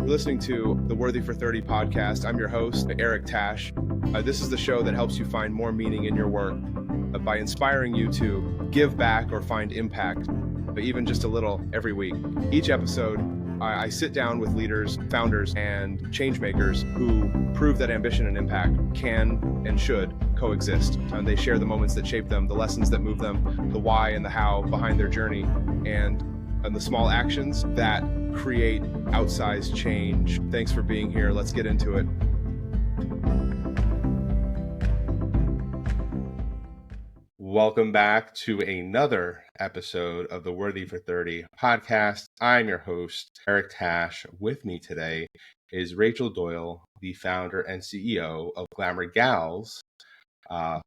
You're listening to the Worthy for 30 podcast. I'm your host, Eric Tash. This is the show that helps you find more meaning in your work by inspiring you to give back or find impact, but even just a little every week. Each episode, I sit down with leaders, founders, and change makers who prove that ambition and impact can and should coexist. And they share the moments that shape them, the lessons that move them, the why and the how behind their journey, and the small actions that create outsized change. Thanks for being here. Let's get into it. Welcome back to another episode of the Worthy for 30 podcast. I'm your host, Eric Tash. With me today is Rachel Doyle, the founder and CEO of Glamour Gals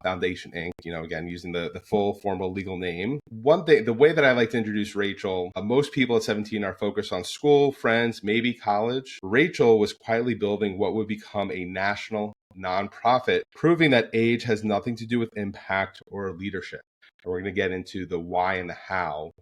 Foundation, Inc. Again, using the full formal legal name. One thing, the way that I like to introduce Rachel, most people at 17 are focused on school, friends, maybe college. Rachel was quietly building what would become a national nonprofit, proving that age has nothing to do with impact or leadership. And we're going to get into the why and the how,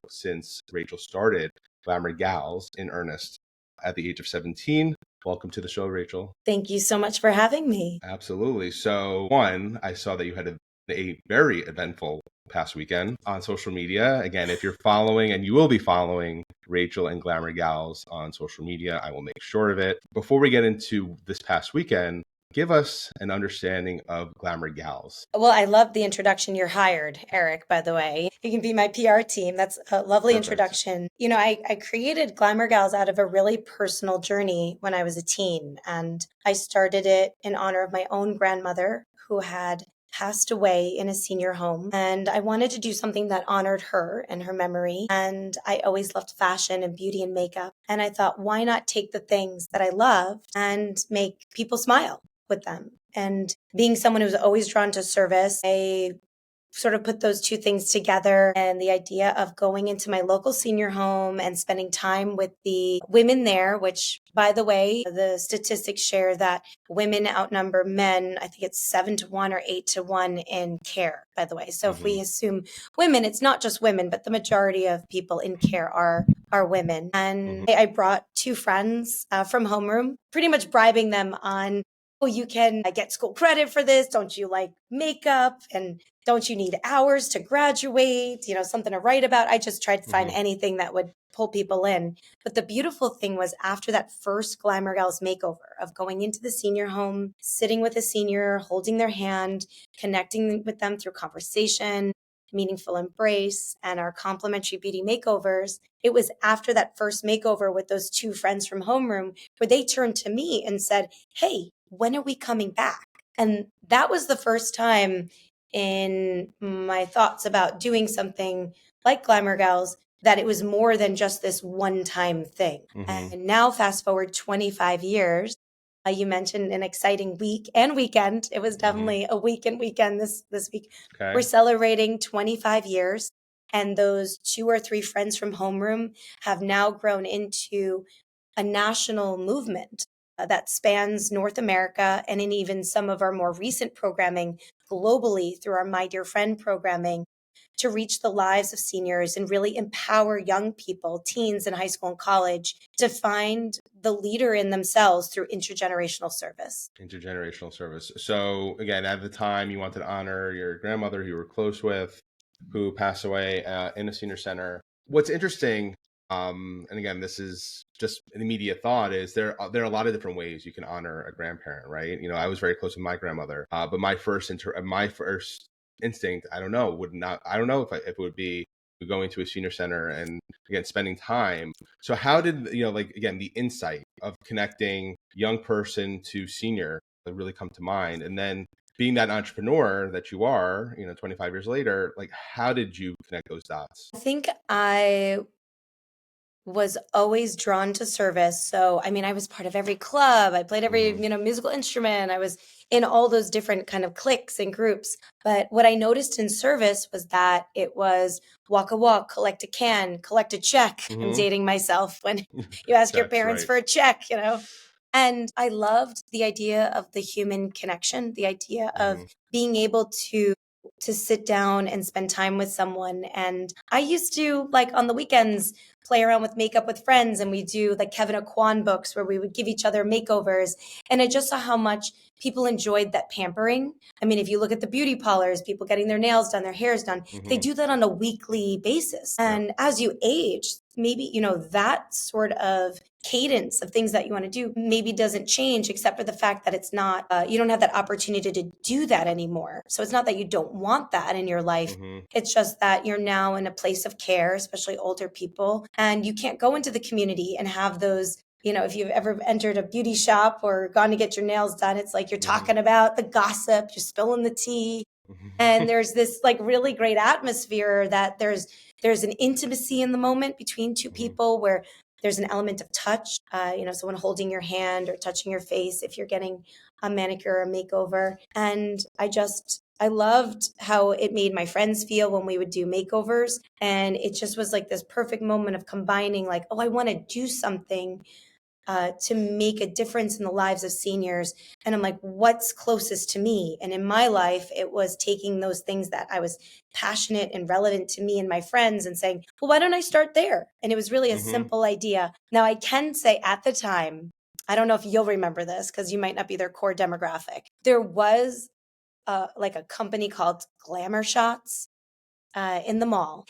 since Rachel started Glamour Gals in earnest at the age of 17. Welcome to the show, Rachel. Thank you so much for having me. Absolutely. So, one, I saw that you had a very eventful past weekend on social media. Again, if you're following, and you will be following Rachel and Glamour Gals on social media, I will make sure of it. Before we get into this past weekend, give us an understanding of Glamour Gals. Well, I love the introduction. You're hired, Eric, by the way. You can be my PR team. That's a lovely Perfect. Introduction. I created Glamour Gals out of a really personal journey when I was a teen. And I started it in honor of my own grandmother who had passed away in a senior home. And I wanted to do something that honored her and her memory. And I always loved fashion and beauty and makeup. And I thought, why not take the things that I loved and make people smile with them? And being someone who's always drawn to service, I sort of put those two things together, and the idea of going into my local senior home and spending time with the women there, which, by the way, the statistics share that women outnumber men. I think it's 7-1 or 8-1 in care, by the way. So if we assume women, it's not just women, but the majority of people in care are women. And I brought two friends from homeroom, pretty much bribing them on, oh, you can get school credit for this. Don't you like makeup? And don't you need hours to graduate? Something to write about. I just tried to find anything that would pull people in. But the beautiful thing was, after that first Glamour Gals makeover of going into the senior home, sitting with a senior, holding their hand, connecting with them through conversation, meaningful embrace, and our complimentary beauty makeovers, it was after that first makeover with those two friends from homeroom where they turned to me and said, hey, when are we coming back? And that was the first time in my thoughts about doing something like Glamour Gals that it was more than just this one-time thing. And now fast forward 25 years, you mentioned an exciting week and weekend. It was definitely a week and weekend this week. Okay. We're celebrating 25 years, and those 2 or 3 friends from homeroom have now grown into a national movement that spans North America, and in even some of our more recent programming globally through our My Dear Friend programming, to reach the lives of seniors and really empower young people, teens in high school and college, to find the leader in themselves through intergenerational service. Intergenerational service. So again, at the time, you wanted to honor your grandmother who you were close with, who passed away in a senior center. What's interesting, and again, this is just an immediate thought, is there are a lot of different ways you can honor a grandparent, right? I was very close with my grandmother, but my first instinct, I don't know if it would be going to a senior center and again spending time. So how did the insight of connecting young person to senior really come to mind? And then being that entrepreneur that you are, 25 years later, how did you connect those dots? I think I was always drawn to service. So, I was part of every club. I played every, musical instrument. I was in all those different kind of cliques and groups. But what I noticed in service was that it was walk a walk, collect a can, collect a check. I'm dating myself when you ask your parents for a check, And I loved the idea of the human connection, the idea of being able to sit down and spend time with someone. And I used to, on the weekends, play around with makeup with friends, and we do like Kevin Aquan books where we would give each other makeovers. And I just saw how much people enjoyed that pampering. I mean, if you look at the beauty parlors, people getting their nails done, their hairs done, they do that on a weekly basis. And as you age, maybe, that sort of cadence of things that you want to do maybe doesn't change, except for the fact that it's not, you don't have that opportunity to do that anymore. So it's not that you don't want that in your life. It's just that you're now in a place of care, especially older people, and you can't go into the community and have those. If you've ever entered a beauty shop or gone to get your nails done, it's like you're talking about the gossip, you're spilling the tea. And there's this like really great atmosphere that there's an intimacy in the moment between two people where there's an element of touch, someone holding your hand or touching your face if you're getting a manicure or a makeover. And I loved how it made my friends feel when we would do makeovers. And it just was like this perfect moment of combining like, oh, I want to do something to make a difference in the lives of seniors. And I'm like, what's closest to me? And in my life, it was taking those things that I was passionate and relevant to me and my friends and saying, well, why don't I start there? And it was really a simple idea. Now, I can say at the time, I don't know if you'll remember this because you might not be their core demographic. There was like a company called Glamour Shots in the mall.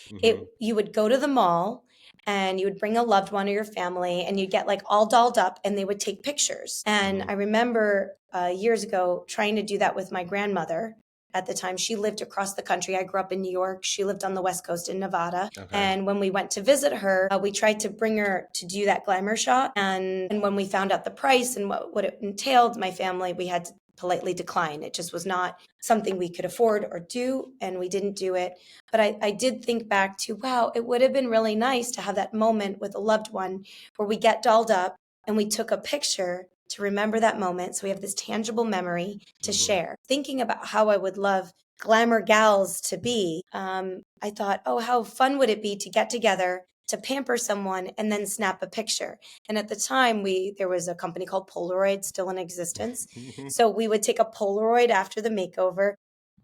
You would go to the mall and you would bring a loved one or your family and you'd get like all dolled up and they would take pictures. And I remember years ago trying to do that with my grandmother. At the time, she lived across the country. I grew up in New York. She lived on the West Coast in Nevada. And when we went to visit her, we tried to bring her to do that glamour shot. And when we found out the price and what it entailed, my family, we had to politely decline. It just was not something we could afford or do, and we didn't do it. But I did think back to, wow, it would have been really nice to have that moment with a loved one where we get dolled up and we took a picture to remember that moment. So we have this tangible memory to share. Thinking about how I would love Glamour Gals to be, I thought, oh, how fun would it be to get together to pamper someone and then snap a picture. And at the time, there was a company called Polaroid still in existence. So we would take a Polaroid after the makeover,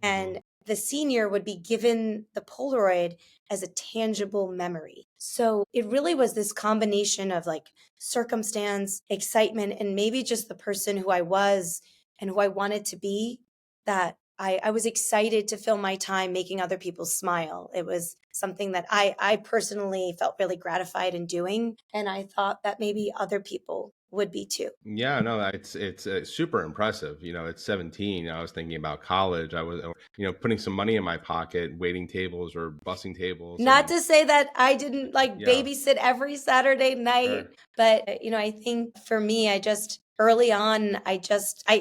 and the senior would be given the Polaroid as a tangible memory. So it really was this combination of like circumstance, excitement, and maybe just the person who I was and who I wanted to be, that I was excited to fill my time making other people smile. It was something that I personally felt really gratified in doing. And I thought that maybe other people would be too. Yeah, no, it's super impressive. At 17, I was thinking about college. I was, putting some money in my pocket, waiting tables or bussing tables. Not to say that I didn't like Yeah. babysit every Saturday night, Sure. but I think for me, early on,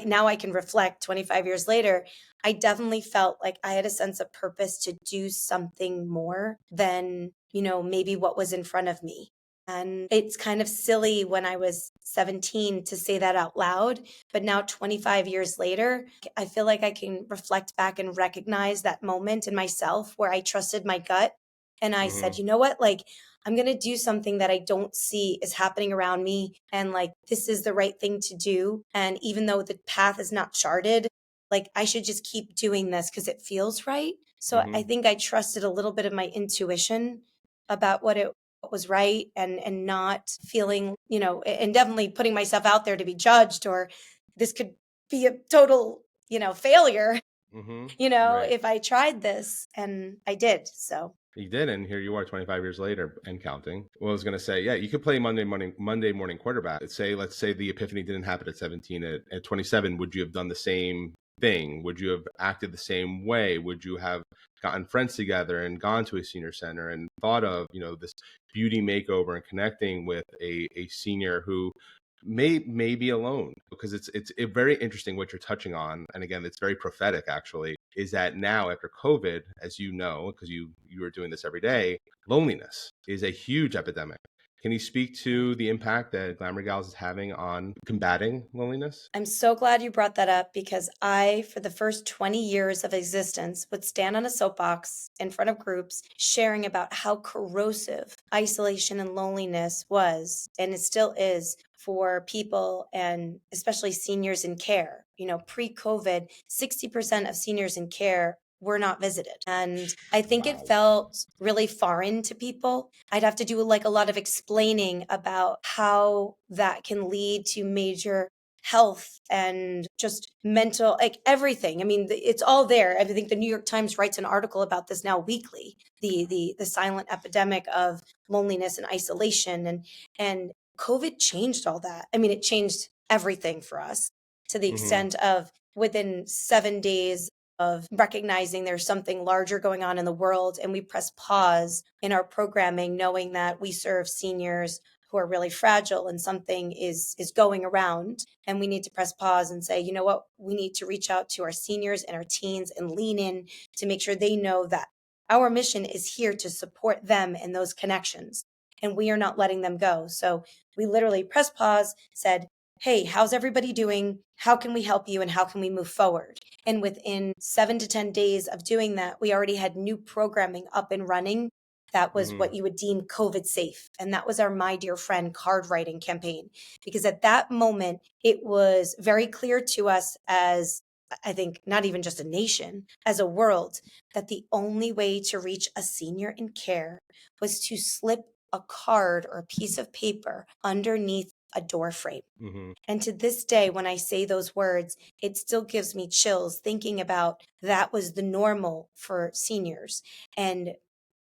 now I can reflect 25 years later, I definitely felt like I had a sense of purpose to do something more than, maybe what was in front of me. And it's kind of silly when I was 17 to say that out loud. But now, 25 years later, I feel like I can reflect back and recognize that moment in myself where I trusted my gut. And I said, you know what? Like, I'm going to do something that I don't see is happening around me. And like, this is the right thing to do. And even though the path is not charted, like, I should just keep doing this because it feels right. So I think I trusted a little bit of my intuition about what was right, and not feeling, and definitely putting myself out there to be judged, or this could be a total, failure, Right. if I tried this. And I did. So You did, and here you are 25 years later and counting. Well, I was going to say, yeah, you could play Monday morning quarterback. Let's say the epiphany didn't happen at 17. At 27, would you have done the same thing? Would you have acted the same way? Would you have gotten friends together and gone to a senior center and thought of, this beauty makeover and connecting with a senior who may be alone? Because it's very interesting what you're touching on, and again, it's very prophetic actually, is that now after COVID, as you know, because you are doing this every day, loneliness is a huge epidemic. Can you speak to the impact that Glamour Gals is having on combating loneliness? I'm so glad you brought that up, because for the first 20 years of existence, would stand on a soapbox in front of groups sharing about how corrosive isolation and loneliness was, and it still is, for people, and especially seniors in care. Pre-COVID, 60% of seniors in care were not visited. And I think it Wow. felt really foreign to people. I'd have to do like a lot of explaining about how that can lead to major health and just mental, like everything. I mean, it's all there. I think the New York Times writes an article about this now weekly, the silent epidemic of loneliness and isolation, and COVID changed all that. I mean, it changed everything for us to the Mm-hmm. extent of within 7 days of recognizing there's something larger going on in the world, and we press pause in our programming knowing that we serve seniors who are really fragile and something is going around, and we need to press pause and say, you know what, we need to reach out to our seniors and our teens and lean in to make sure they know that our mission is here to support them in those connections, and we are not letting them go. So we literally pressed pause, said, hey, how's everybody doing? How can we help you? And how can we move forward? And within 7 to 10 days of doing that, we already had new programming up and running that was Mm-hmm. what you would deem COVID safe. And that was our My Dear Friend card writing campaign. Because at that moment, it was very clear to us as, I think, not even just a nation, as a world, that the only way to reach a senior in care was to slip a card or a piece of paper underneath a door frame. Mm-hmm. And to this day, when I say those words, it still gives me chills thinking about that was the normal for seniors. And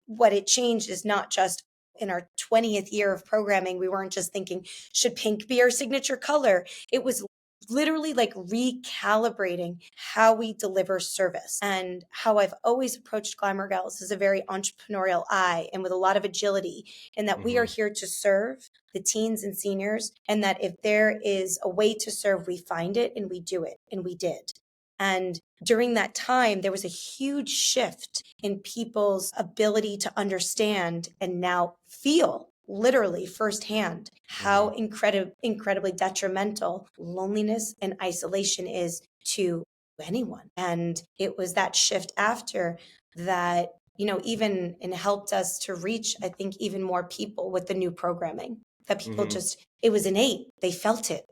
what it changed is not just in our 20th year of programming, we weren't just thinking, should pink be our signature color? It was literally like recalibrating how we deliver service. And how I've always approached Glamour Gals is a very entrepreneurial eye and with a lot of agility, in that we are Mm-hmm. here to serve the teens and seniors, and that if there is a way to serve, we find it and we do it, and we did. And during that time, there was a huge shift in people's ability to understand and now feel literally firsthand how Mm-hmm. incredibly detrimental loneliness and isolation is to anyone. And it was that shift after that, even and helped us to reach, I think, even more people with the new programming, that people Mm-hmm. just, it was innate. They felt it,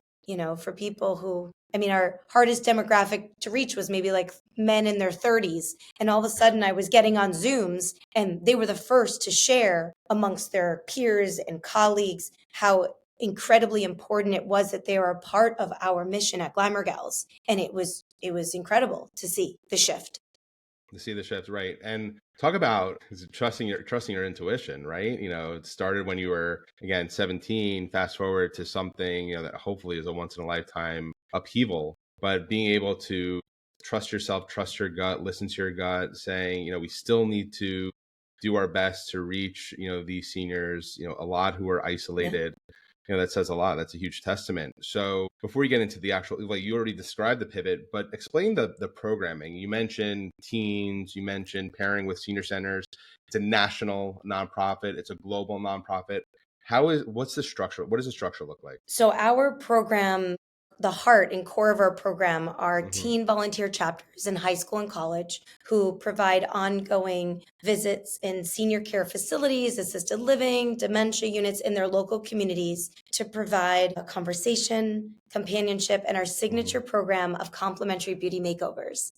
for people who, I mean, our hardest demographic to reach was maybe like men in their 30s. And all of a sudden, I was getting on Zooms, and they were the first to share amongst their peers and colleagues how incredibly important it was that they were a part of our mission at Glamour Gals. And it was incredible to see the shift. To see the shift, right? And talk about trusting your intuition, right? It started when you were again 17. Fast forward to something that hopefully is a once in a lifetime upheaval, but being able to trust yourself, trust your gut, listen to your gut, saying we still need to do our best to reach these seniors, a lot who are Yeah. isolated. That says a lot. That's a huge testament. So before you get into the actual, like you already described the pivot, but explain the programming. You mentioned teens, you mentioned pairing with senior centers. It's a national nonprofit. It's a global nonprofit. What's the structure? What does the structure look like? So our program, the heart and core of our program, are Mm-hmm. teen volunteer chapters in high school and college who provide ongoing visits in senior care facilities, assisted living, dementia units in their local communities to provide a conversation, companionship, and our Mm-hmm. signature program of complimentary beauty makeovers.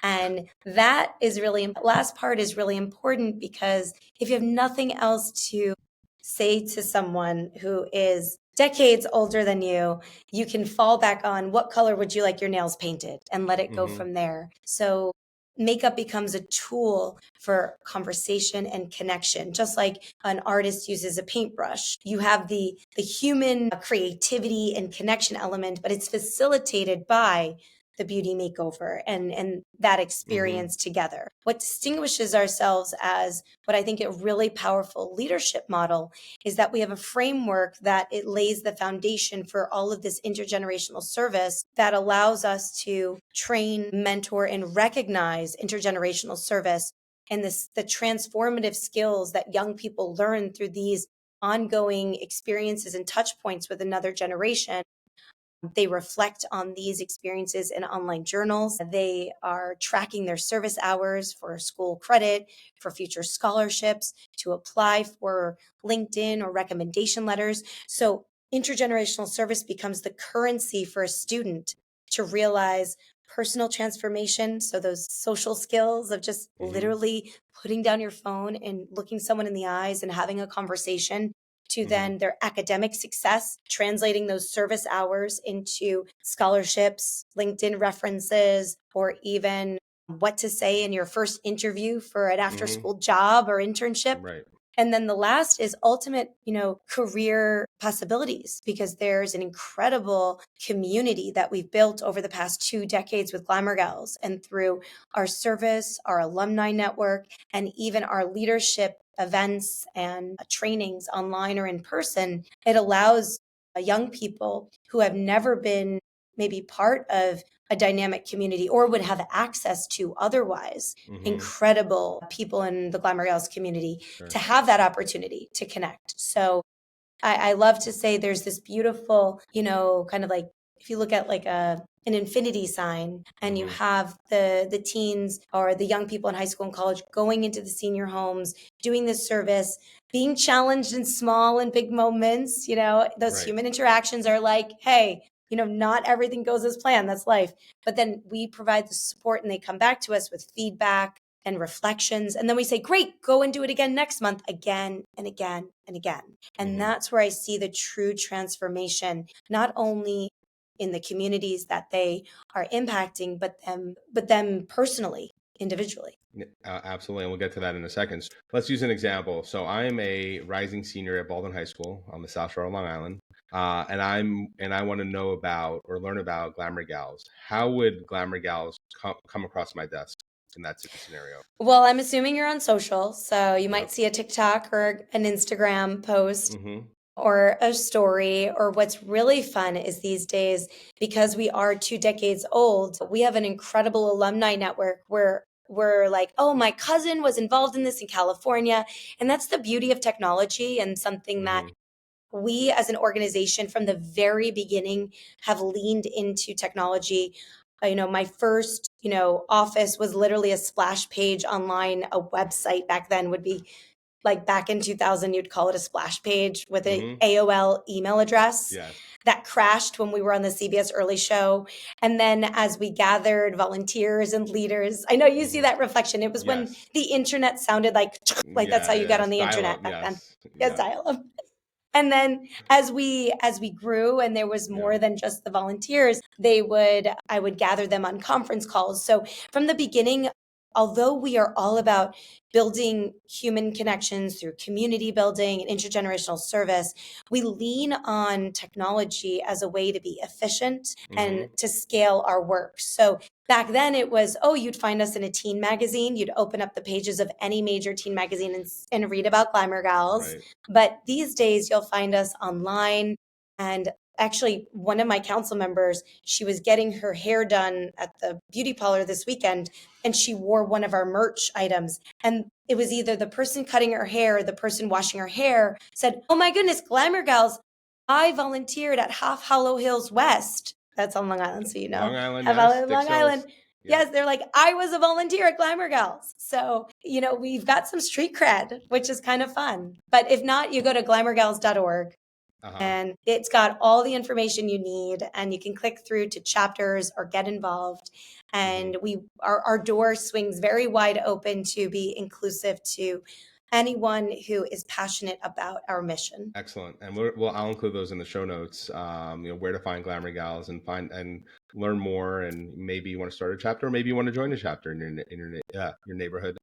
And that is really, last part is really important, because if you have nothing else to say to someone who is decades older than you, you can fall back on, what color would you like your nails painted, and let it go Mm-hmm. from there. So makeup becomes a tool for conversation and connection, just like an artist uses a paintbrush. You have the human creativity and connection element, but it's facilitated by the beauty makeover and that Mm-hmm. experience together. What distinguishes ourselves as what I think a really powerful leadership model is that we have a framework that it lays the foundation for all of this intergenerational service that allows us to train, mentor, and recognize intergenerational service, and the transformative skills that young people learn through these ongoing experiences and touch points with another generation. They reflect on these experiences in online journals. They are tracking their service hours for school credit, for future scholarships, to apply for LinkedIn or recommendation letters. So intergenerational service becomes the currency for a student to realize personal transformation. So those social skills of just literally putting down your phone and looking someone in the eyes and having a conversation, to then their academic success, translating those service hours into scholarships, LinkedIn references, or even what to say in your first interview for an after school job or internship. Right. And then the last is ultimate, career possibilities, because there's an incredible community that we've built over the past 2 decades with Glamour Gals, and through our service, our alumni network, and even our leadership events and trainings online or in person. It allows young people who have never been maybe part of a dynamic community or would have access to otherwise incredible people in the Glamour Gals community to have that opportunity to connect. So I love to say there's this beautiful, kind of like, if you look at like an infinity sign, and you have the teens or the young people in high school and college going into the senior homes, doing this service, being challenged in small and big moments, those human interactions are like, hey, not everything goes as planned. That's life. But then we provide the support and they come back to us with feedback and reflections. And then we say, great, go and do it again next month, again and again and again. And that's where I see the true transformation, not only in the communities that they are impacting, but them personally, individually. Absolutely. And we'll get to that in a second. Let's use an example. So I'm a rising senior at Baldwin High School on the South Shore of Long Island. And I want to know about or learn about Glamour Gals. How would Glamour Gals come across my desk in that scenario? Well, I'm assuming you're on social, so you might see a TikTok or an Instagram post or a story. Or what's really fun is these days, because we are 2 decades old, we have an incredible alumni network where we're like, oh, my cousin was involved in this in California. And that's the beauty of technology, and something that we as an organization from the very beginning have leaned into technology. My first, office was literally a splash page online. A website back then would be like, back in 2000, you'd call it a splash page with an AOL email address. That crashed when we were on the CBS Early Show. And then as we gathered volunteers and leaders, I know you see that reflection. It was when the internet sounded like that's how you got on the internet back then. Yes, dial-up. And then as we grew and there was more than just the volunteers, I would gather them on conference calls. So from the beginning, although we are all about building human connections through community building and intergenerational service, we lean on technology as a way to be efficient and to scale our work. So back then it was, you'd find us in a teen magazine. You'd open up the pages of any major teen magazine and read about Glamour Gals. But these days you'll find us online. And actually, one of my council members, she was getting her hair done at the beauty parlor this weekend, and she wore one of our merch items. And it was either the person cutting her hair or the person washing her hair said, oh my goodness, Glamour Gals, I volunteered at Half Hollow Hills West. That's on Long Island, so you know. Long Island, yes. Long Island. Yes, they're like, I was a volunteer at Glamour Gals. So, we've got some street cred, which is kind of fun. But if not, you go to glamourgals.org. And it's got all the information you need, and you can click through to chapters or get involved. And our door swings very wide open to be inclusive to anyone who is passionate about our mission. Excellent. And I'll include those in the show notes, where to find Glamour Gals and learn more. And maybe you want to start a chapter, or maybe you want to join a chapter in your neighborhood.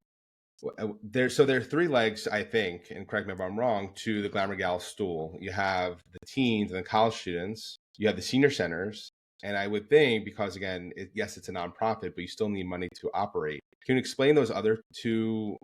There are 3 legs, I think, and correct me if I'm wrong, to the Glamour Gals stool. You have the teens and the college students. You have the senior centers. And I would think, because again, yes, it's a nonprofit, but you still need money to operate. Can you explain those other 2,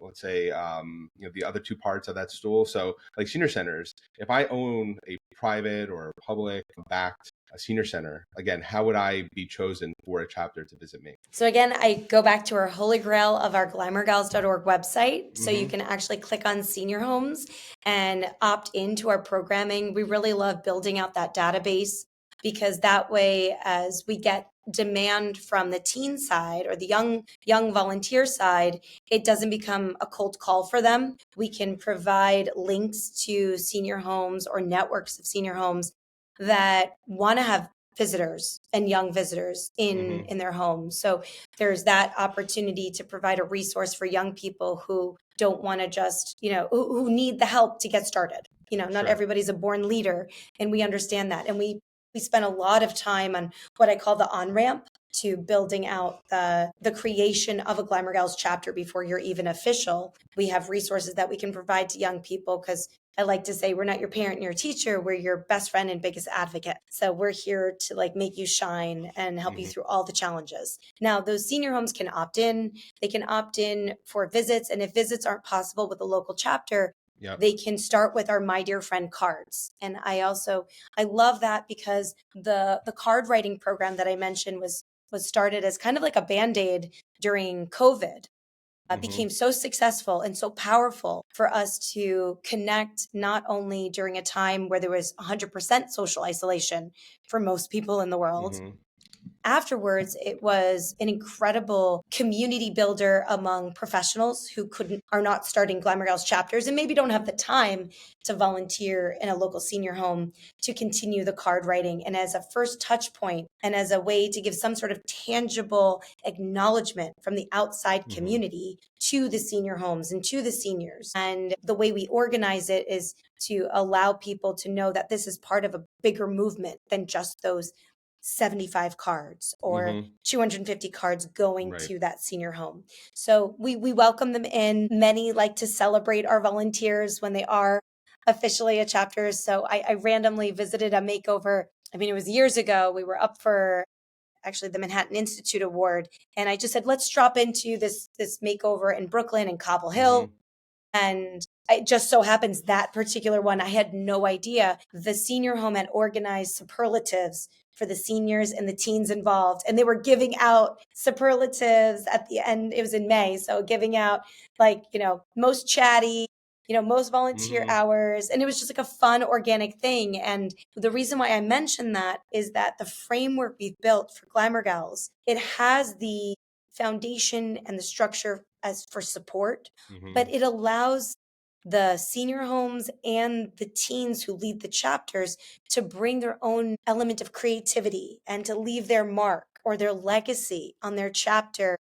let's say, the other 2 parts of that stool? So like senior centers, if I own a private or public backed a senior center, again, how would I be chosen for a chapter to visit me? So again, I go back to our holy grail of our glamourgals.org website. So you can actually click on senior homes and opt into our programming. We really love building out that database, because that way, as we get demand from the teen side or the young volunteer side, it doesn't become a cold call for them. We can provide links to senior homes or networks of senior homes that want to have visitors and young visitors in their homes. So there's that opportunity to provide a resource for young people who don't want to just, who need the help to get started. Not Sure. everybody's a born leader, and we understand that. And we spend a lot of time on what I call the on-ramp to building out the creation of a Glamour Gals chapter before you're even official. We have resources that we can provide to young people, because I like to say we're not your parent and your teacher, we're your best friend and biggest advocate. So we're here to make you shine and help you through all the challenges. Now, those senior homes can opt in. They can opt in for visits. And if visits aren't possible with a local chapter, they can start with our My Dear Friend cards. And I love that, because the card writing program that I mentioned was started as kind of like a Band-Aid during COVID. Became so successful and so powerful for us to connect, not only during a time where there was 100% social isolation for most people in the world. Afterwards, it was an incredible community builder among professionals who are not starting Glamour Gals chapters and maybe don't have the time to volunteer in a local senior home to continue the card writing. And as a first touch point and as a way to give some sort of tangible acknowledgement from the outside community to the senior homes and to the seniors. And the way we organize it is to allow people to know that this is part of a bigger movement than just those 75 cards or 250 cards going to that senior home. So we welcome them in. Many like to celebrate our volunteers when they are officially a chapter. So I randomly visited a makeover. I mean, it was years ago. We were up for actually the Manhattan Institute Award. And I just said, let's drop into this makeover in Brooklyn and Cobble Hill. And it just so happens that particular one, I had no idea. The senior home had organized superlatives for the seniors and the teens involved. And they were giving out superlatives at the end. It was in May. So giving out most chatty, most volunteer hours. And it was just like a fun, organic thing. And the reason why I mentioned that is that the framework we've built for Glamour Gals, it has the foundation and the structure as for support, but it allows the senior homes and the teens who lead the chapters to bring their own element of creativity and to leave their mark or their legacy on their chapter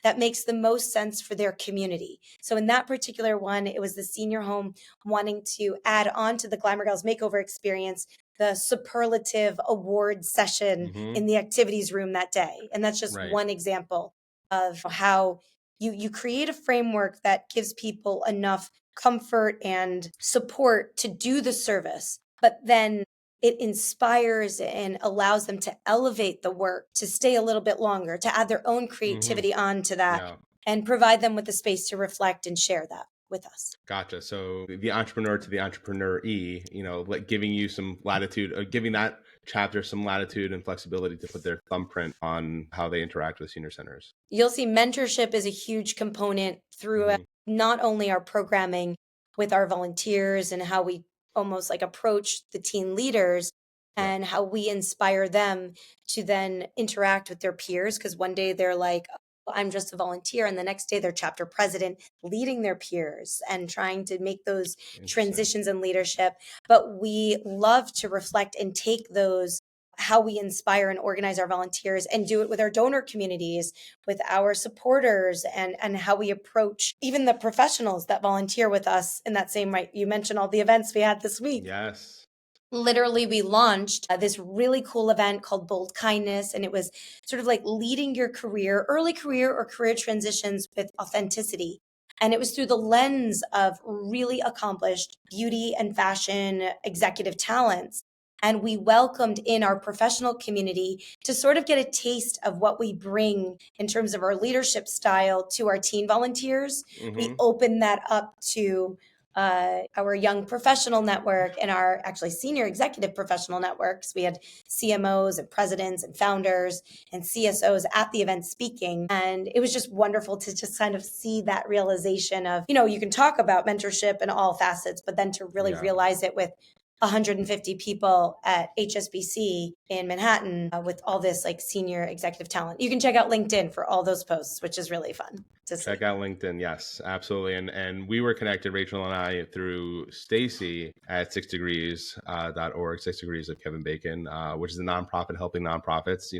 that makes the most sense for their community. So in that particular one, it was the senior home wanting to add on to the Glamour Gals makeover experience the superlative award session in the activities room that day. And that's just one example of how you create a framework that gives people enough comfort and support to do the service, but then it inspires and allows them to elevate the work, to stay a little bit longer, to add their own creativity onto that and provide them with the space to reflect and share that with us. Gotcha. So the entrepreneur to the entrepreneuree, giving you some latitude, giving that chapter some latitude and flexibility to put their thumbprint on how they interact with senior centers. You'll see mentorship is a huge component through not only our programming with our volunteers and how we almost approach the teen leaders and how we inspire them to then interact with their peers. Because one day they're like, oh, I'm just a volunteer. And the next day they're chapter president leading their peers and trying to make those transitions in leadership. But we love to reflect and take those, how we inspire and organize our volunteers, and do it with our donor communities, with our supporters, and how we approach even the professionals that volunteer with us in that same right. You mentioned all the events we had this week. Yes. Literally, we launched this really cool event called Bold Kindness, and it was sort of like leading your career, early career or career transitions with authenticity. And it was through the lens of really accomplished beauty and fashion executive talents. And we welcomed in our professional community to sort of get a taste of what we bring in terms of our leadership style to our teen volunteers. We opened that up to our young professional network and our actually senior executive professional networks. We had CMOs and presidents and founders and CSOs at the event speaking. And it was just wonderful to just kind of see that realization of, you can talk about mentorship in all facets, but then to really realize it with 150 people at HSBC in Manhattan with all this like senior executive talent. You can check out LinkedIn for all those posts, which is really fun to see. Check out LinkedIn. Yes, absolutely. And we were connected, Rachel and I, through Stacy at 6degrees.org, 6 Degrees of Kevin Bacon, which is a nonprofit helping nonprofits,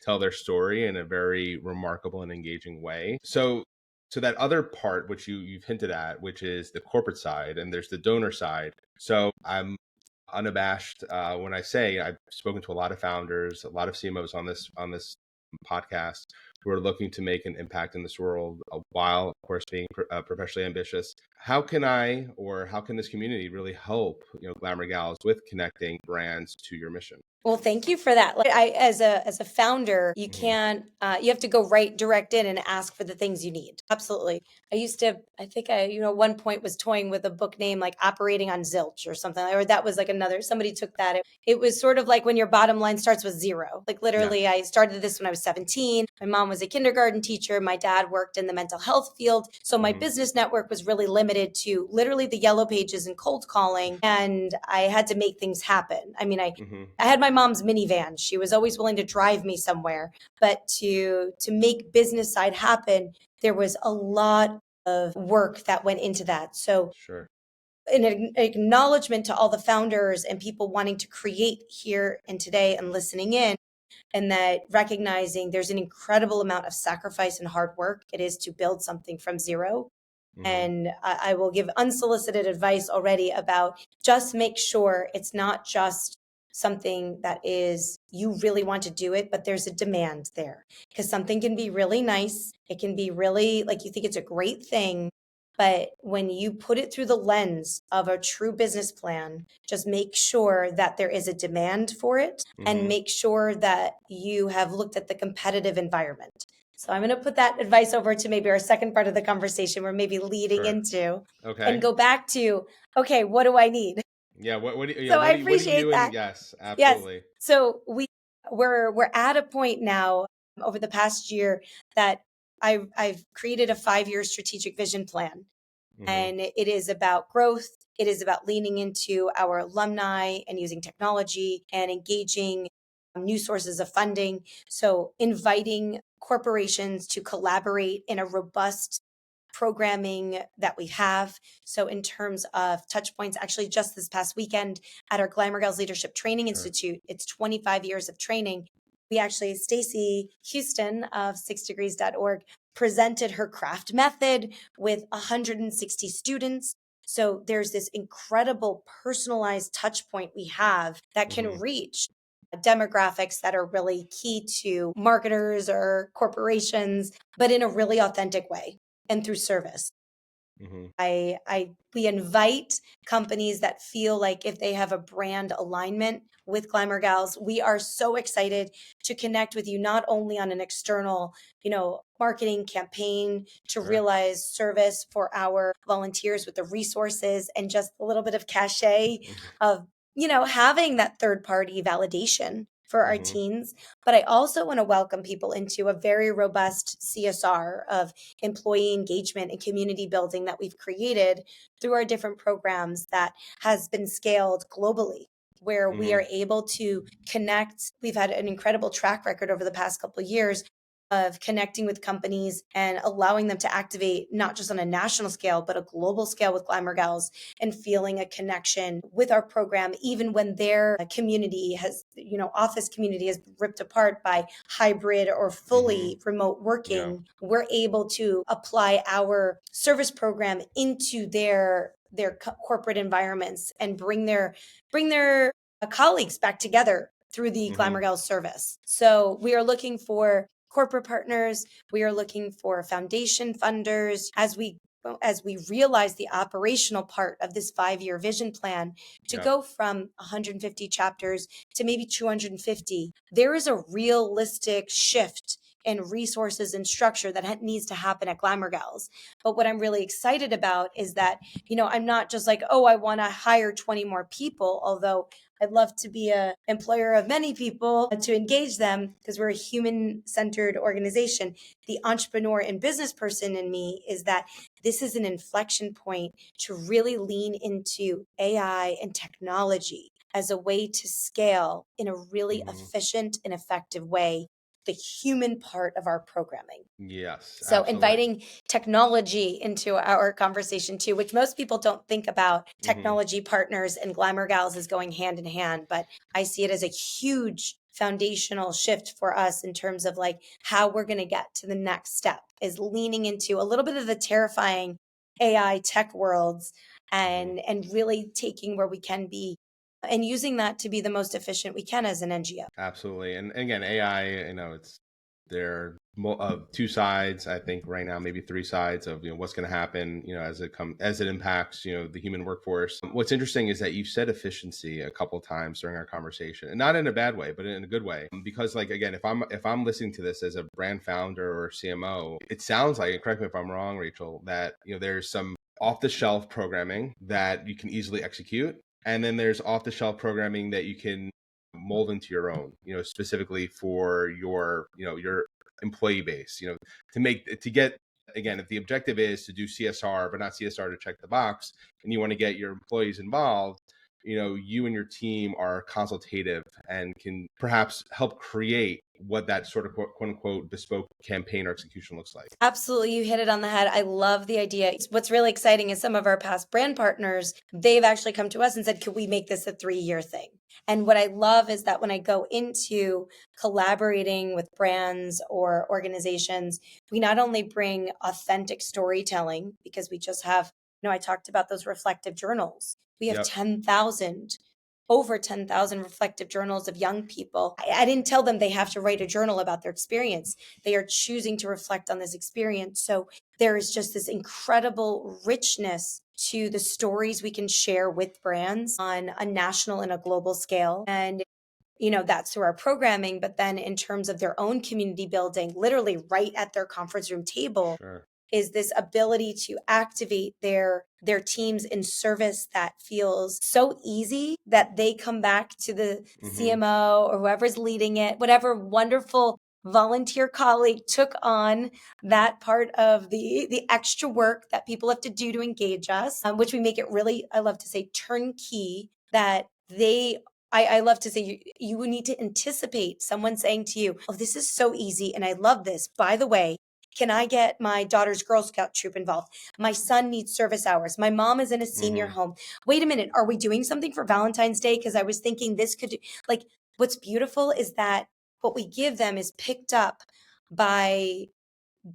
tell their story in a very remarkable and engaging way. So that other part, which you've hinted at, which is the corporate side, and there's the donor side. So I'm unabashed when I say I've spoken to a lot of founders, a lot of CMOs on this podcast who are looking to make an impact in this world while, of course, being professionally ambitious. How can this community really help Glamour Gals with connecting brands to your mission? Well, thank you for that. As a founder, you can't, you have to go direct in and ask for the things you need. Absolutely. I think I, one point was toying with a book name like Operating on Zilch or something, or that was like somebody took that. It was sort of like when your bottom line starts with zero. Like literally, I started this when I was 17. My mom was a kindergarten teacher. My dad worked in the mental health field. So my business network was really limited to literally the yellow pages and cold calling. And I had to make things happen. I mean, I had my mom's minivan. She was always willing to drive me somewhere, but to make business side happen, there was a lot of work that went into that. So an acknowledgement to all the founders and people wanting to create here and today and listening in, and that recognizing there's an incredible amount of sacrifice and hard work it is to build something from zero. And I will give unsolicited advice already about just make sure it's not just something that is you really want to do it, but there's a demand there, because something can be really nice. It can be really like you think it's a great thing. But when you put it through the lens of a true business plan, just make sure that there is a demand for it and make sure that you have looked at the competitive environment. So I'm going to put that advice over to maybe our second part of the conversation we're maybe leading into and go back to, okay, what do I need? Yeah. What do you, so what I do you, what are you appreciate doing? that. Yes, absolutely. Yes. So we're at a point now over the past year that I've created a 5-year strategic vision plan. And it is about growth. It is about leaning into our alumni and using technology and engaging new sources of funding. So inviting corporations to collaborate in a robust programming that we have. So in terms of touch points, actually just this past weekend at our Glamour Gals Leadership Training Institute, it's 25 years of training. We actually, Stacy Houston of 6degrees.org presented her craft method with 160 students. So there's this incredible personalized touch point we have that can reach demographics that are really key to marketers or corporations, but in a really authentic way and through service. We invite companies that feel like if they have a brand alignment with Glamour Gals, we are so excited to connect with you, not only on an external, marketing campaign to realize service for our volunteers with the resources and just a little bit of cachet of, having that third party validation for our teens. But I also want to welcome people into a very robust CSR of employee engagement and community building that we've created through our different programs that has been scaled globally, where we are able to connect. We've had an incredible track record over the past couple of years of connecting with companies and allowing them to activate not just on a national scale, but a global scale with Glamour Gals, and feeling a connection with our program, even when their community has, office community is ripped apart by hybrid or fully remote working. We're able to apply our service program into their corporate environments and bring their colleagues back together through the Glamour Gals service. So we are looking for corporate partners. We are looking for foundation funders as we realize the operational part of this 5-year vision plan to go from 150 chapters to maybe 250. There is a realistic shift in resources and structure that needs to happen at Glamour Gals. But what I'm really excited about is that, I'm not just like, oh, I want to hire 20 more people, although I'd love to be an employer of many people to engage them because we're a human-centered organization. The entrepreneur and business person in me is that this is an inflection point to really lean into AI and technology as a way to scale in a really efficient and effective way the human part of our programming. Yes, So absolutely. inviting technology into our conversation too, which most people don't think about. Technology partners and Glamour Gals is going hand in hand, but I see it as a huge foundational shift for us in terms of like how we're going to get to the next step is leaning into a little bit of the terrifying AI tech worlds and really taking where we can be and using that to be the most efficient we can as an NGO. Absolutely. And again, AI, there are two sides, I think right now, maybe three sides of, what's going to happen, as it impacts, the human workforce. What's interesting is that you've said efficiency a couple of times during our conversation, and not in a bad way, but in a good way. Because like, again, if I'm listening to this as a brand founder or CMO, it sounds like, and correct me if I'm wrong, Rachel, that, there's some off the shelf programming that you can easily execute. And then there's off the shelf programming that you can mold into your own, specifically for your employee base, to get, again, if the objective is to do CSR, but not CSR to check the box, and you want to get your employees involved, you and your team are consultative and can perhaps help create what that sort of quote unquote bespoke campaign or execution looks like. Absolutely. You hit it on the head. I love the idea. What's really exciting is some of our past brand partners, they've actually come to us and said, could we make this a 3-year thing? And what I love is that when I go into collaborating with brands or organizations, we not only bring authentic storytelling because we just have, I talked about those reflective journals. We have 10,000 over 10,000 reflective journals of young people. I didn't tell them they have to write a journal about their experience. They are choosing to reflect on this experience. So there is just this incredible richness to the stories we can share with brands on a national and a global scale. And that's through our programming, but then in terms of their own community building, literally right at their conference room table, is this ability to activate their teams in service that feels so easy that they come back to the CMO or whoever's leading it, whatever wonderful volunteer colleague took on that part of the extra work that people have to do to engage us, which we make it really, I love to say, turnkey, that I love to say you need to anticipate someone saying to you, oh, this is so easy and I love this. By the way, can I get my daughter's Girl Scout troop involved? My son needs service hours. My mom is in a senior home. Wait a minute. Are we doing something for Valentine's Day? Because I was thinking this could, like, what's beautiful is that what we give them is picked up by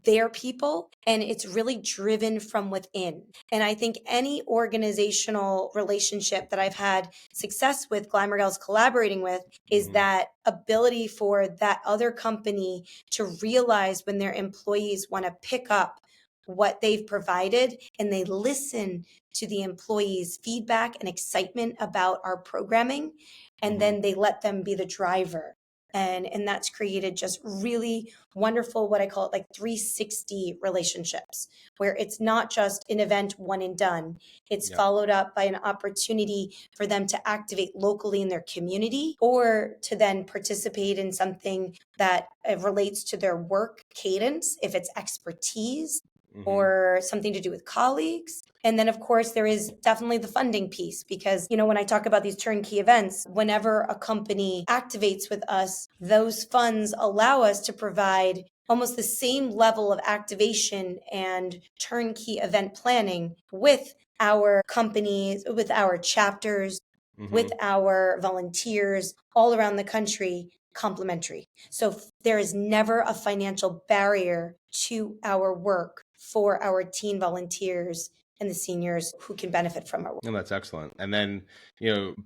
their people and it's really driven from within. And I think any organizational relationship that I've had success with, Glamour Gals collaborating with, is that ability for that other company to realize when their employees want to pick up what they've provided and they listen to the employees' feedback and excitement about our programming, and then they let them be the driver. And that's created just really wonderful, what I call it, like 360 relationships, where it's not just an event one and done. It's followed up by an opportunity for them to activate locally in their community or to then participate in something that relates to their work cadence, if it's expertise or something to do with colleagues. And then, of course, there is definitely the funding piece because, when I talk about these turnkey events, whenever a company activates with us, those funds allow us to provide almost the same level of activation and turnkey event planning with our companies, with our chapters, with our volunteers all around the country, complimentary. So there is never a financial barrier to our work for our teen volunteers and the seniors who can benefit from our work. And that's excellent. And then,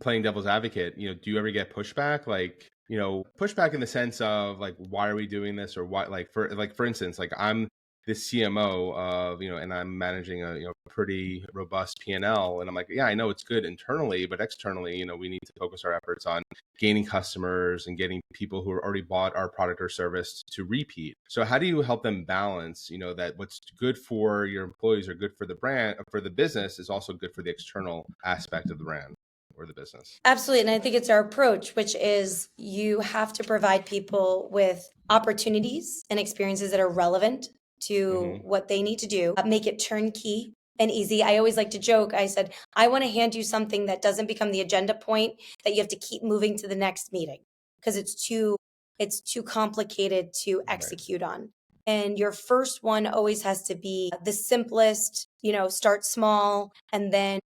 playing devil's advocate, do you ever get pushback? Like, pushback in the sense of like, why are we doing this? Or why, for instance, like I'm the CMO of, and I'm managing a, pretty robust P&L. And I'm like, yeah, I know it's good internally, but externally, we need to focus our efforts on gaining customers and getting people who already bought our product or service to repeat. So how do you help them balance, that what's good for your employees or good for the brand, for the business is also good for the external aspect of the brand? or the business. Absolutely. And I think it's our approach, which is you have to provide people with opportunities and experiences that are relevant to what they need to do, make it turnkey and easy. I always like to joke. I said, I want to hand you something that doesn't become the agenda point that you have to keep moving to the next meeting because it's too complicated to execute on. And your first one always has to be the simplest, start small and then,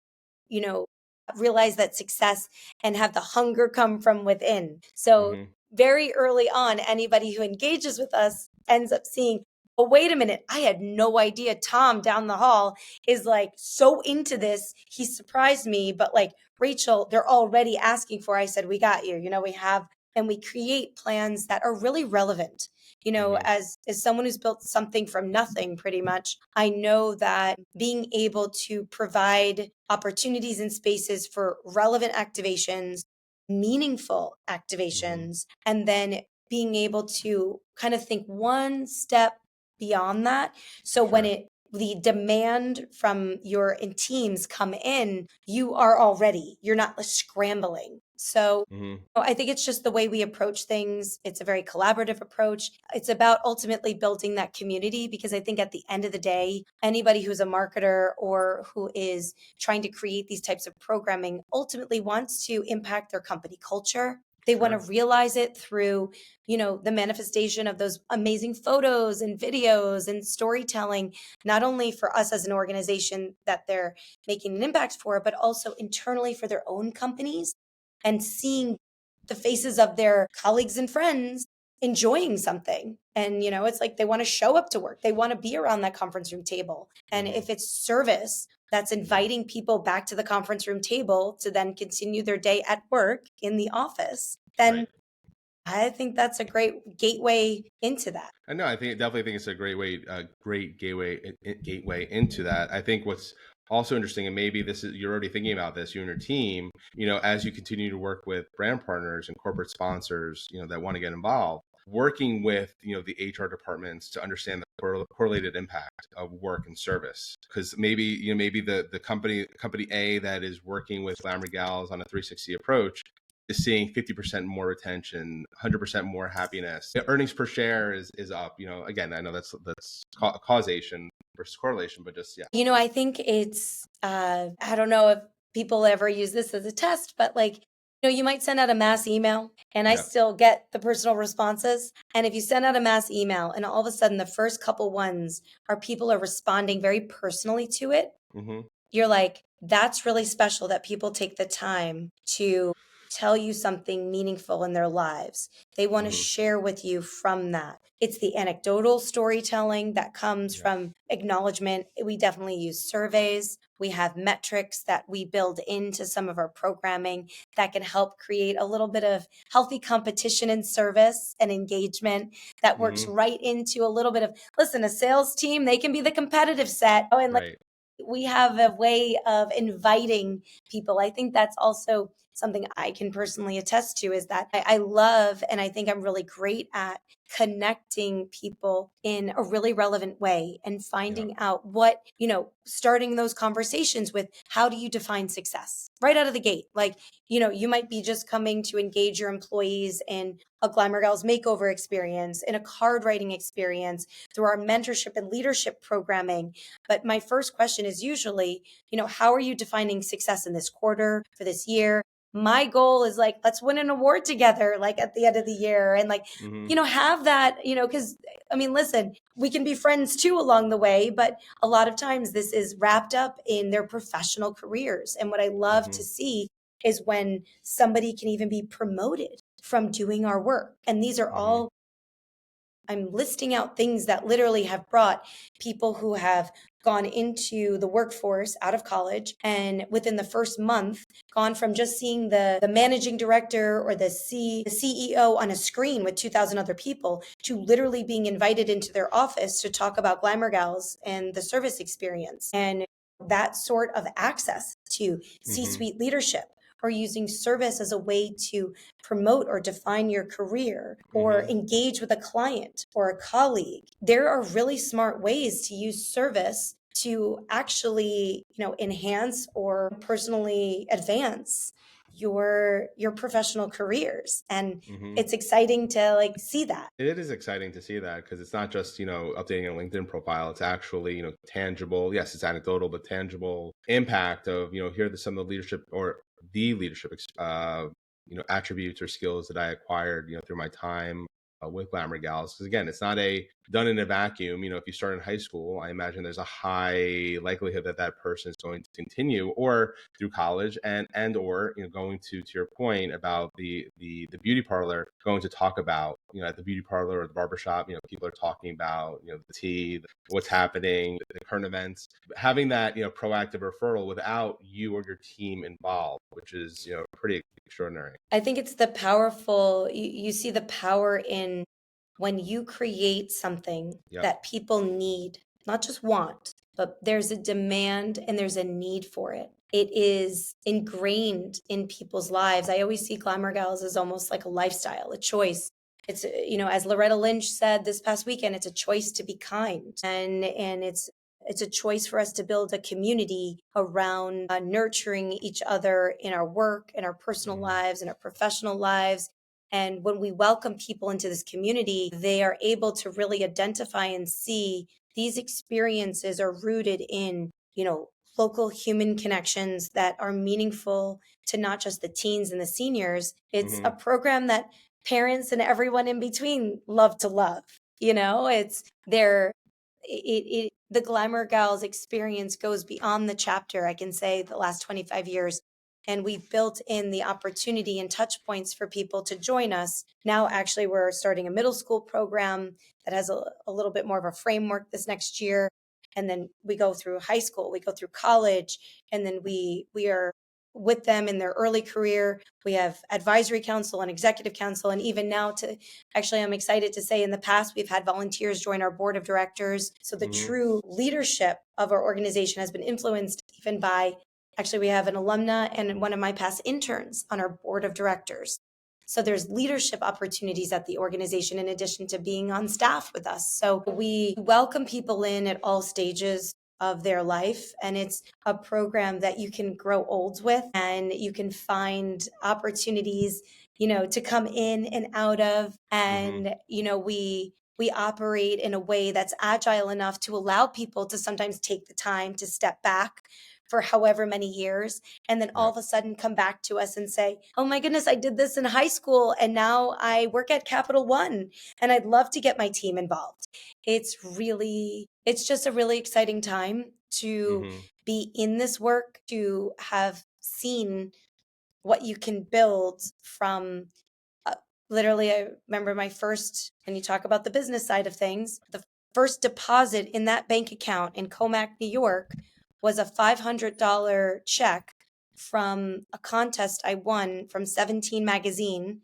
realize that success and have the hunger come from within. So very early on, anybody who engages with us ends up seeing, oh, wait a minute, I had no idea Tom down the hall is like so into this. He surprised me, but like Rachel, they're already asking for, I said, we got you, we have, and we create plans that are really relevant. As someone who's built something from nothing pretty much, I know that being able to provide opportunities and spaces for relevant activations, meaningful activations, and then being able to kind of think one step beyond that. So when the demand from your teams come in, you're not scrambling. So I think it's just the way we approach things. It's a very collaborative approach. It's about ultimately building that community because I think at the end of the day, anybody who's a marketer or who is trying to create these types of programming ultimately wants to impact their company culture. They want to realize it through, the manifestation of those amazing photos and videos and storytelling, not only for us as an organization that they're making an impact for, but also internally for their own companies and seeing the faces of their colleagues and friends enjoying something. And, it's like they want to show up to work. They want to be around that conference room table. And if it's service that's inviting people back to the conference room table to then continue their day at work in the office, then I think that's a great gateway into that. I know. Definitely think it's a great gateway into that. I think what's also interesting, and maybe you're already thinking about this, you and your team, as you continue to work with brand partners and corporate sponsors, that want to get involved, working with, the HR departments to understand the correlated impact of work and service. Because maybe the company A that is working with Glamour Gals on a 360 approach is seeing 50% more retention, 100% more happiness. Earnings per share is up. Again, I know that's causation versus correlation, but just I think it's I don't know if people ever use this as a test, but you might send out a mass email and I still get the personal responses. And if you send out a mass email and all of a sudden the first couple ones are people are responding very personally to it, you're like, that's really special that people take the time to tell you something meaningful in their lives. They want to share with you from that. It's the anecdotal storytelling that comes from acknowledgement. We definitely use surveys. We have metrics that we build into some of our programming that can help create a little bit of healthy competition in service and engagement that works right into a little bit of, listen, a sales team, they can be the competitive set. Oh, and we have a way of inviting people. I think that's also something I can personally attest to is that I love, and I think I'm really great at connecting people in a really relevant way and finding out what, starting those conversations with how do you define success right out of the gate? You might be just coming to engage your employees in a Glamour Gals makeover experience, in a card writing experience, through our mentorship and leadership programming. But my first question is usually, how are you defining success in this quarter, for this year? My goal is let's win an award together, at the end of the year and have that, because listen, we can be friends too along the way, but a lot of times this is wrapped up in their professional careers. And what I love to see is when somebody can even be promoted from doing our work. And these are all, I'm listing out things that literally have brought people who have gone into the workforce out of college and within the first month gone from just seeing the managing director or the CEO on a screen with 2,000 other people to literally being invited into their office to talk about Glamour Gals and the service experience. And that sort of access to C-suite leadership, or using service as a way to promote or define your career or engage with a client or a colleague. There are really smart ways to use service to actually, enhance or personally advance your professional careers. And Mm-hmm. it's exciting to like see that. It is exciting to see that because it's not just, updating a LinkedIn profile. It's actually, tangible. Yes, it's anecdotal, but tangible impact of, here are some of the leadership or the leadership, attributes or skills that I acquired, through my time with Glamour Gals. Because again, it's not a done in a vacuum. If you start in high school, I imagine there's a high likelihood that that person is going to continue or through college or going to your point about the beauty parlor, going to talk about at the beauty parlor or the barbershop, people are talking about the tea, what's happening, the current events, having that proactive referral without you or your team involved, which is pretty extraordinary. I think it's the powerful, you see the power in when you create something Yep. that people need, not just want, but there's a demand and there's a need for it. It is ingrained in people's lives. I always see Glamour Gals as almost like a lifestyle, a choice. It's, as Loretta Lynch said this past weekend, it's a choice to be kind. And it's a choice for us to build a community around nurturing each other in our work, in our personal lives, in our professional lives. And when we welcome people into this community, they are able to really identify and see these experiences are rooted in, local human connections that are meaningful to not just the teens and the seniors. It's a program that parents and everyone in between love to love. It's their the Glamour Gals experience goes beyond the chapter, I can say, the last 25 years. And we've built in the opportunity and touch points for people to join us. Now, actually, we're starting a middle school program that has a little bit more of a framework this next year. And then we go through high school, we go through college, and then we are with them in their early career. We have advisory council and executive council. And even now I'm excited to say in the past, we've had volunteers join our board of directors. So the true leadership of our organization has been influenced even by, actually, we have an alumna and one of my past interns on our board of directors. So there's leadership opportunities at the organization in addition to being on staff with us. So we welcome people in at all stages of their life. And it's a program that you can grow old with, and you can find opportunities, to come in and out of. And, we operate in a way that's agile enough to allow people to sometimes take the time to step back for however many years, and then all of a sudden come back to us and say, oh my goodness, I did this in high school and now I work at Capital One and I'd love to get my team involved. It's just a really exciting time to be in this work, to have seen what you can build from literally. I remember my first, and you talk about the business side of things, the first deposit in that bank account in Comac, New York was a $500 check from a contest I won from 17 magazine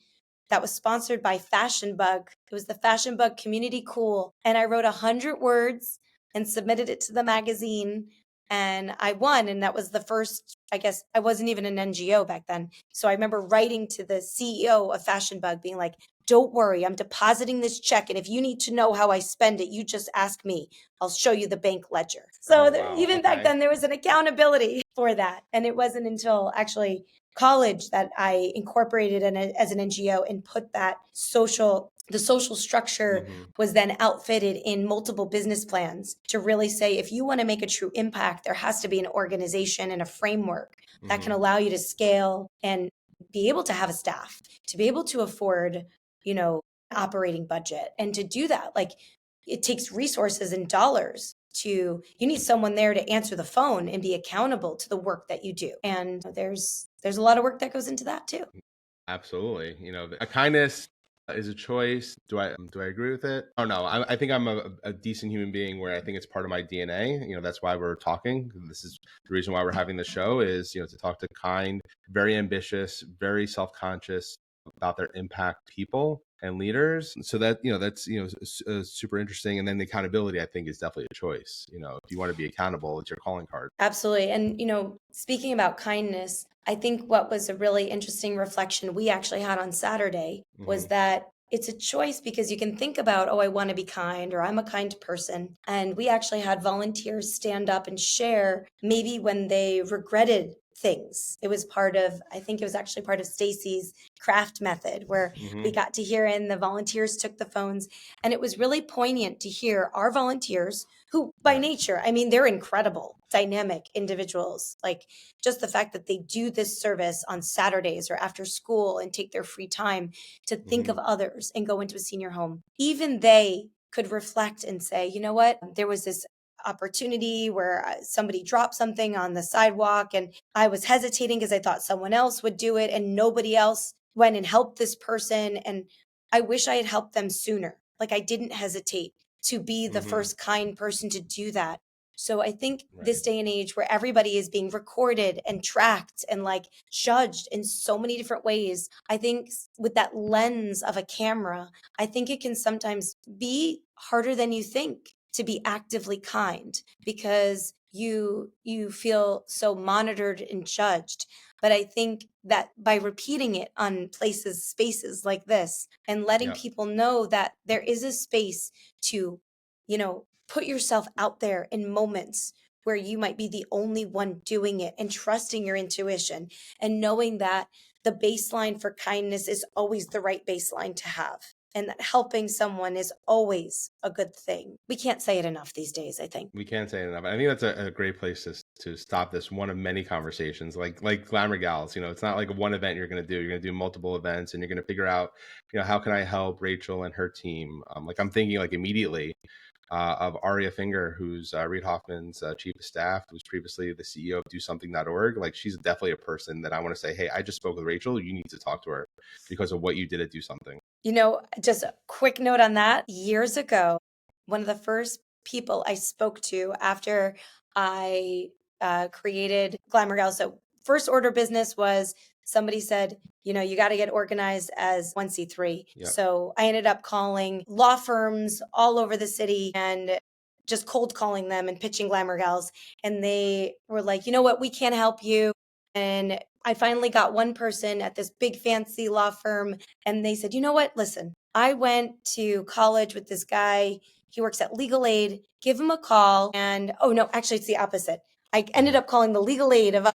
that was sponsored by Fashion Bug. It was the Fashion Bug Community Cool. And I wrote 100 words and submitted it to the magazine. And I won. And that was the first, I guess, I wasn't even an NGO back then. So I remember writing to the CEO of Fashion Bug being like, don't worry, I'm depositing this check. And if you need to know how I spend it, you just ask me. I'll show you the bank ledger. So even back then, there was an accountability for that. And it wasn't until actually college that I incorporated as an NGO and put the social structure was then outfitted in multiple business plans to really say, if you want to make a true impact, there has to be an organization and a framework that can allow you to scale and be able to have a staff, to be able to afford, operating budget. And to do that, like, it takes resources and dollars. You need someone there to answer the phone and be accountable to the work that you do. And there's a lot of work that goes into that too. Absolutely. A kindness is a choice. Do I agree with it? Oh no, I think I'm a decent human being where I think it's part of my DNA. That's why we're talking. This is the reason why we're having the show is, to talk to kind, very ambitious, very self-conscious about their impact people and leaders. So that, that's, super interesting. And then the accountability, I think, is definitely a choice. If you want to be accountable, it's your calling card. Absolutely. And, speaking about kindness, I think what was a really interesting reflection we actually had on Saturday was that it's a choice, because you can think about, oh, I want to be kind, or I'm a kind person. And we actually had volunteers stand up and share maybe when they regretted things. It was part of, I think it was actually part of Stacy's craft method, where we got to hear, and the volunteers took the phones. And it was really poignant to hear our volunteers, who by nature, I mean, they're incredible, dynamic individuals. Like, just the fact that they do this service on Saturdays or after school and take their free time to think of others and go into a senior home. Even they could reflect and say, you know what, there was this opportunity where somebody dropped something on the sidewalk and I was hesitating because I thought someone else would do it, and nobody else went and helped this person. And I wish I had helped them sooner. Like, I didn't hesitate to be the first kind person to do that. So I think this day and age, where everybody is being recorded and tracked and like judged in so many different ways, I think with that lens of a camera, I think it can sometimes be harder than you think to be actively kind, because you feel so monitored and judged. But I think that by repeating it on spaces like this, and letting people know that there is a space to, put yourself out there in moments where you might be the only one doing it, and trusting your intuition, and knowing that the baseline for kindness is always the right baseline to have, and that helping someone is always a good thing. We can't say it enough these days, I think. We can't say it enough. I think that's a great place to stop this one of many conversations, like Glamour Gals. It's not like one event you're going to do. You're going to do multiple events, and you're going to figure out, how can I help Rachel and her team? Like, I'm thinking like immediately of Aria Finger, who's Reid Hoffman's chief of staff, who's previously the CEO of DoSomething.org. Like, she's definitely a person that I want to say, hey, I just spoke with Rachel. You need to talk to her because of what you did at Do Something. Just a quick note on that. Years ago, one of the first people I spoke to after I created Glamour Gals. So first order business was, somebody said, you got to get organized as 1C3. So I ended up calling law firms all over the city and just cold calling them and pitching Glamour Gals. And they were like, you know what, we can't help you. And I finally got one person at this big fancy law firm, and they said, you know what, listen, I went to college with this guy. He works at Legal Aid. Give him a call. And oh no, actually it's the opposite. I ended up calling the Legal Aid of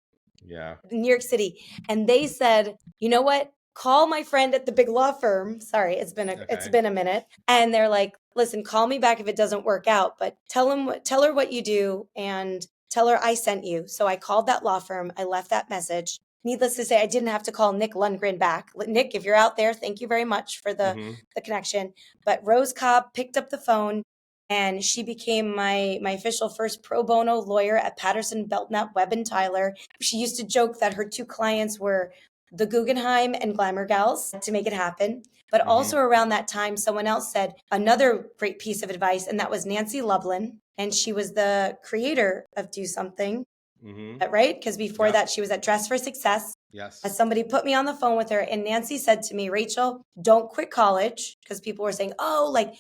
New York City. And they said, you know what? Call my friend at the big law firm. Sorry, it's been a minute. And they're like, listen, call me back if it doesn't work out, but tell her what you do and tell her I sent you. So I called that law firm. I left that message. Needless to say, I didn't have to call Nick Lundgren back. Nick, if you're out there, thank you very much for the connection. But Rose Cobb picked up the phone, and she became my official first pro bono lawyer at Patterson, Belknap, Webb and Tyler. She used to joke that her two clients were the Guggenheim and Glamour Gals to make it happen. But also around that time, someone else said another great piece of advice, and that was Nancy Loveland. And she was the creator of Do Something, right? Because before that, she was at Dress for Success. Yes. Somebody put me on the phone with her, and Nancy said to me, Rachel, don't quit college, because people were saying, oh, like,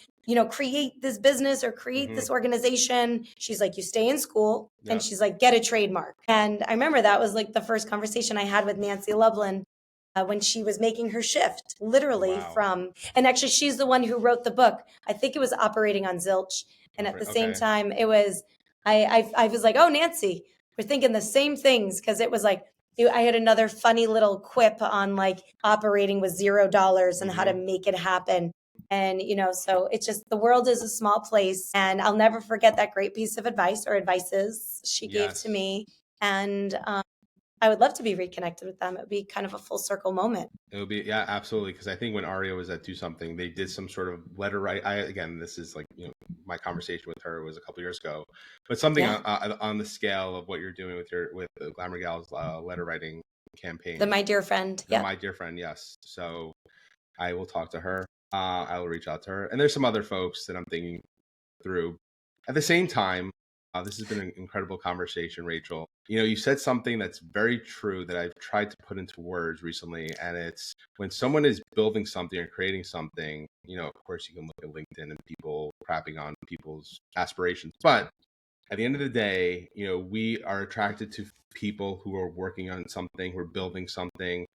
create this business or create this organization. She's like, you stay in school. And she's like, get a trademark. And I remember that was like the first conversation I had with Nancy Loveland when she was making her shift, literally and actually she's the one who wrote the book. I think it was Operating on Zilch. And at the same time, it was, I was like, oh, Nancy, we're thinking the same things, because it was like, I had another funny little quip on like operating with $0 and how to make it happen. And, so it's just, the world is a small place, and I'll never forget that great piece of advice, or advices she gave to me. And I would love to be reconnected with them. It would be kind of a full circle moment. It would be, yeah, absolutely. Because I think when Aria was at Do Something, they did some sort of letter write. Again, this is like, my conversation with her was a couple years ago, but something on the scale of what you're doing with the Glamour Gals letter writing campaign. The My Dear Friend. Yeah. My Dear Friend. Yes. So I will talk to her. I will reach out to her. And there's some other folks that I'm thinking through. At the same time, this has been an incredible conversation, Rachel. You said something that's very true that I've tried to put into words recently. And it's, when someone is building something or creating something, of course you can look at LinkedIn and people crapping on people's aspirations. But at the end of the day, we are attracted to people who are working on something, who are building something,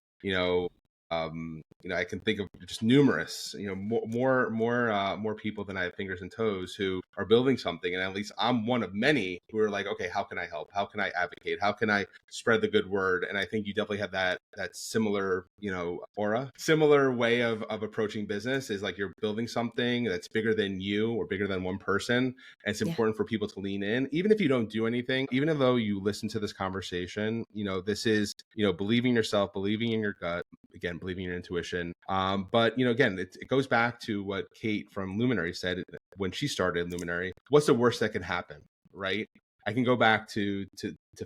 I can think of just numerous, more people than I have fingers and toes who are building something, and at least I'm one of many who are like, okay, how can I help? How can I advocate? How can I spread the good word? And I think you definitely have that similar, aura, similar way of approaching business. Is like you're building something that's bigger than you or bigger than one person, and it's important for people to lean in, even if you don't do anything, even though you listen to this conversation. This is believing in yourself, believing in your gut, again, believing in your intuition. But again, it goes back to what Kate from Luminary said when she started Luminary. What's the worst that could happen, right? I can go back to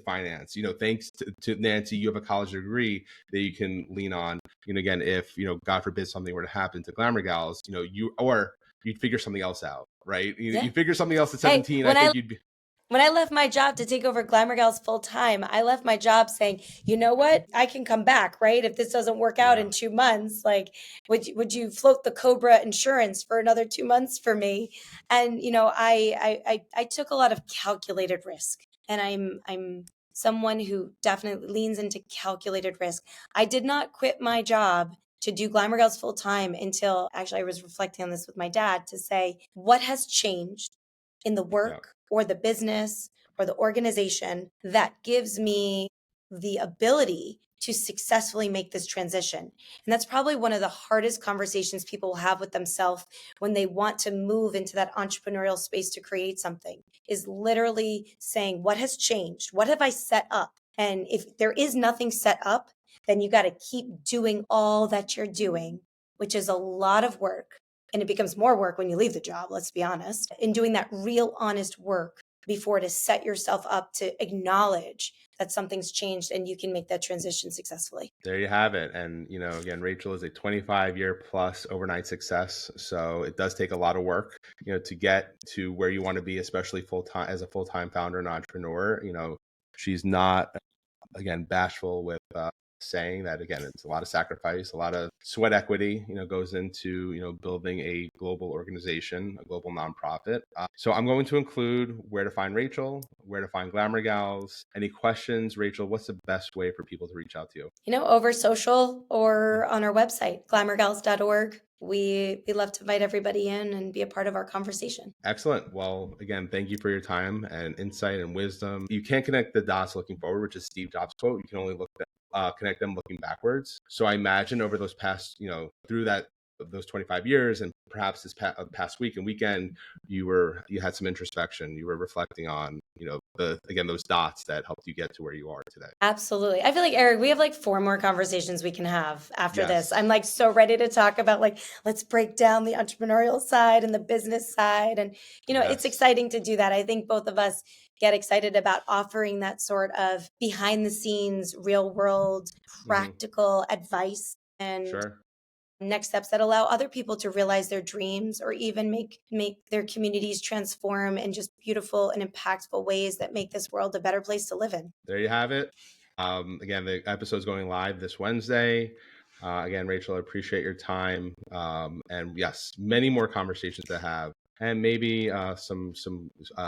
finance. Thanks to Nancy, you have a college degree that you can lean on. Again, if God forbid something were to happen to Glamour Gals, you'd figure something else out, right? You figure something else at 17. I think you'd be. When I left my job to take over Glamour Gals full time, I left my job saying, you know what? I can come back, right? If this doesn't work out in 2 months, like, would you float the Cobra insurance for another 2 months for me? And, I took a lot of calculated risk, and I'm someone who definitely leans into calculated risk. I did not quit my job to do Glamour Gals full time until actually I was reflecting on this with my dad to say, what has changed in the work or the business or the organization that gives me the ability to successfully make this transition? And that's probably one of the hardest conversations people will have with themselves when they want to move into that entrepreneurial space to create something, is literally saying, what has changed? What have I set up? And if there is nothing set up, then you got to keep doing all that you're doing, which is a lot of work. And it becomes more work when you leave the job, let's be honest, in doing that real honest work before to set yourself up to acknowledge that something's changed and you can make that transition successfully. There you have it. And, again, Rachel is a 25-year plus overnight success. So it does take a lot of work, to get to where you want to be, especially full-time as a full-time founder and entrepreneur. She's not, again, bashful with saying that. Again, it's a lot of sacrifice, a lot of sweat equity, goes into, building a global organization, a global nonprofit. So I'm going to include where to find Rachel, where to find Glamour Gals. Any questions, Rachel? What's the best way for people to reach out to you? Over social or on our website, glamourgals.org. We love to invite everybody in and be a part of our conversation. Excellent. Well, again, thank you for your time and insight and wisdom. You can't connect the dots looking forward, which is Steve Jobs' quote. You can only connect them looking backwards. So I imagine over those past, through those 25 years and perhaps this past week and weekend, you had some introspection. You were reflecting on, those dots that helped you get to where you are today. Absolutely. I feel like, Eric, we have like 4 more conversations we can have after this. I'm like so ready to talk about let's break down the entrepreneurial side and the business side. And, it's exciting to do that. I think both of us get excited about offering that sort of behind the scenes, real world, practical advice and next steps that allow other people to realize their dreams or even make their communities transform in just beautiful and impactful ways that make this world a better place to live in. There you have it. Again, the episode's going live this Wednesday. Again, Rachel, I appreciate your time. And yes, many more conversations to have, and maybe some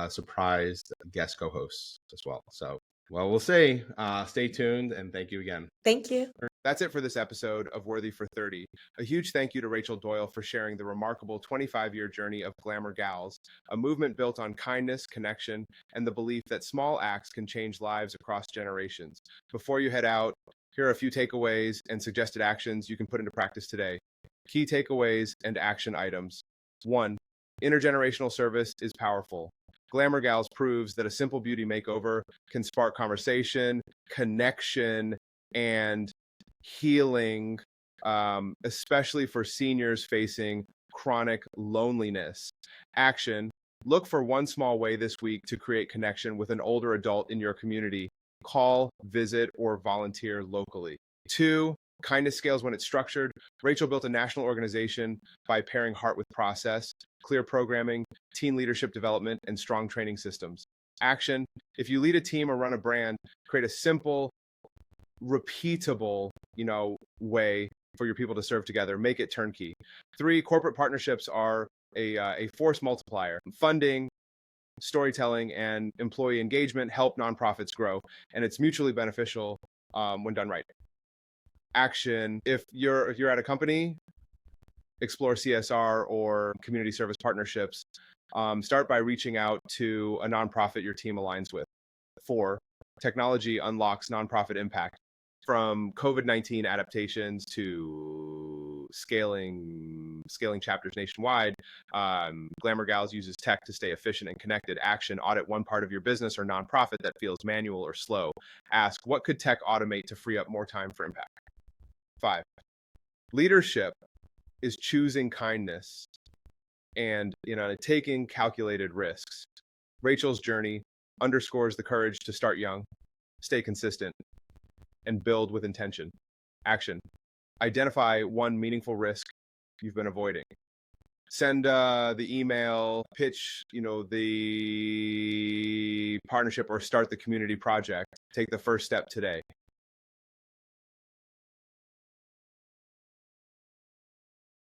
surprised guest co-hosts as well. So, well, we'll see. Stay tuned, and thank you again. Thank you. That's it for this episode of Worthy for 30. A huge thank you to Rachel Doyle for sharing the remarkable 25-year journey of Glamour Gals, a movement built on kindness, connection, and the belief that small acts can change lives across generations. Before you head out, here are a few takeaways and suggested actions you can put into practice today. Key takeaways and action items. 1. Intergenerational service is powerful. Glamour Gals proves that a simple beauty makeover can spark conversation, connection, and healing, especially for seniors facing chronic loneliness. Action. Look for one small way this week to create connection with an older adult in your community. Call, visit, or volunteer locally. 2. Kindness scales when it's structured. Rachel built a national organization by pairing heart with process, clear programming, teen leadership development, and strong training systems. Action. If you lead a team or run a brand, create a simple, repeatable, way for your people to serve together. Make it turnkey. 3, corporate partnerships are a force multiplier. Funding, storytelling, and employee engagement help nonprofits grow, and it's mutually beneficial when done right. Action. If you're at a company, explore CSR or community service partnerships. Start by reaching out to a nonprofit your team aligns with. 4, technology unlocks nonprofit impact. From COVID-19 adaptations to scaling chapters nationwide, Glamour Gals uses tech to stay efficient and connected. Action. Audit one part of your business or nonprofit that feels manual or slow. Ask, what could tech automate to free up more time for impact? 5, leadership is choosing kindness and taking calculated risks. Rachel's journey underscores the courage to start young, stay consistent, and build with intention. Action. Identify one meaningful risk you've been avoiding. Send the email, pitch, the partnership, or start the community project. Take the first step today.